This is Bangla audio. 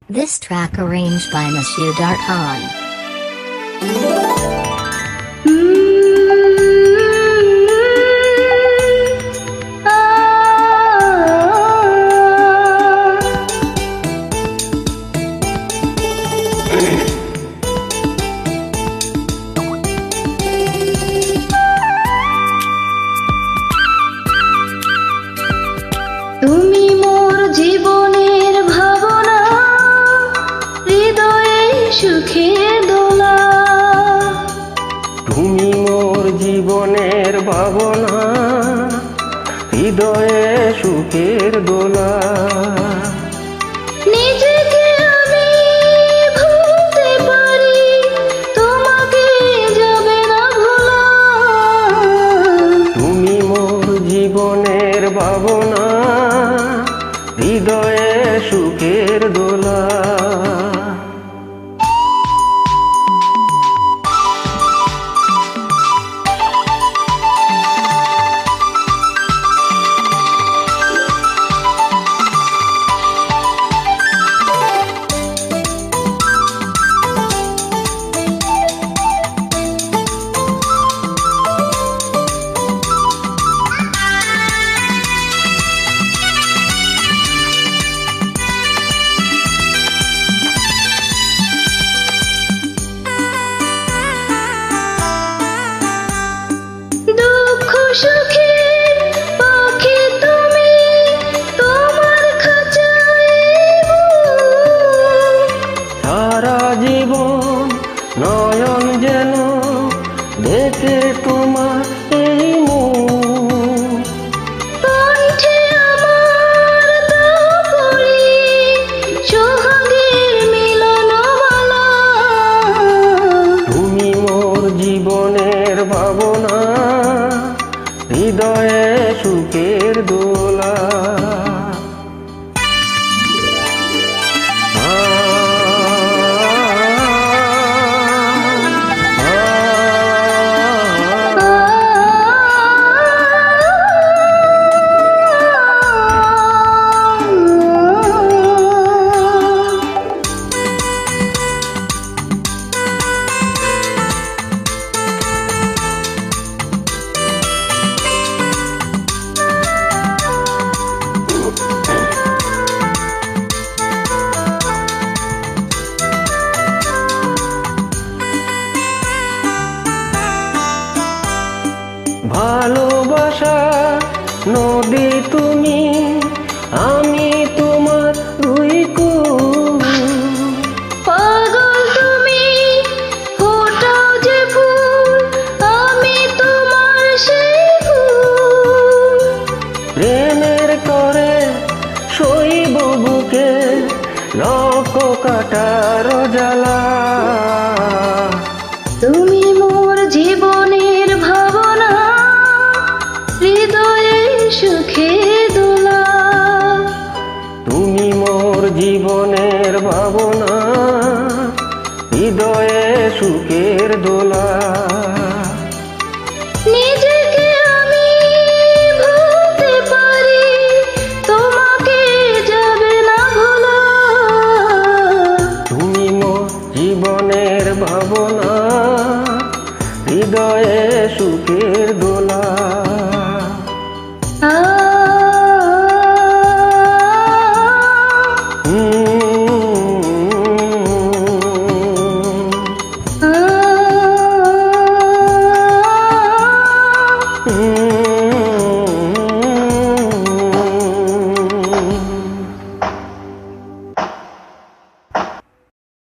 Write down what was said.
This track arranged by Monsieur Darkhan. তুমি মোর জীবনের ভাবনা, হৃদয়ে সুখের দোলা। তুমি মোর জীবনের ভাবনা, হৃদয়ে সুখের দোলা। নিজেকে আমি ভুলতে পারি, তোমাকে যাবে না ভোলা। তুমি মোর জীবনের ভাবনা, হৃদয়ে সুখের দোলা। দুঃখ সুখের পাখি তুমি, তোমার খাঁচায় সারা জীবন নয়ন যেন দেখে তোমার এই মুখ। কণ্ঠে আমার দাও করি সোহাগের মিলন মালা। তুমি মোর জীবনের ভাবনা, হৃদয়ে সুখের দোলা। ভালোবাসা নদী তুমি, আমি তোমার দুই কূল। পাগল তুমি, ফোটাও যে ফুল, আমি তোমার সেই ফুল। প্রেমের করে শৈব বুকে লক কাটার জ্বালা। তুমি মোর জীবনের ভাবনা, হৃদয়ে সুখের দোলা। তুমি মোর জীবনের ভাবনা, হৃদয়ে সুখের দোলা। নিজেকে আমি ভুলতে পারি, তোমাকে যাবে না ভোলা। তুমি মোর জীবনের ভাবনা, হৃদয়ে সুখের দোলা। আ Mm-hmm.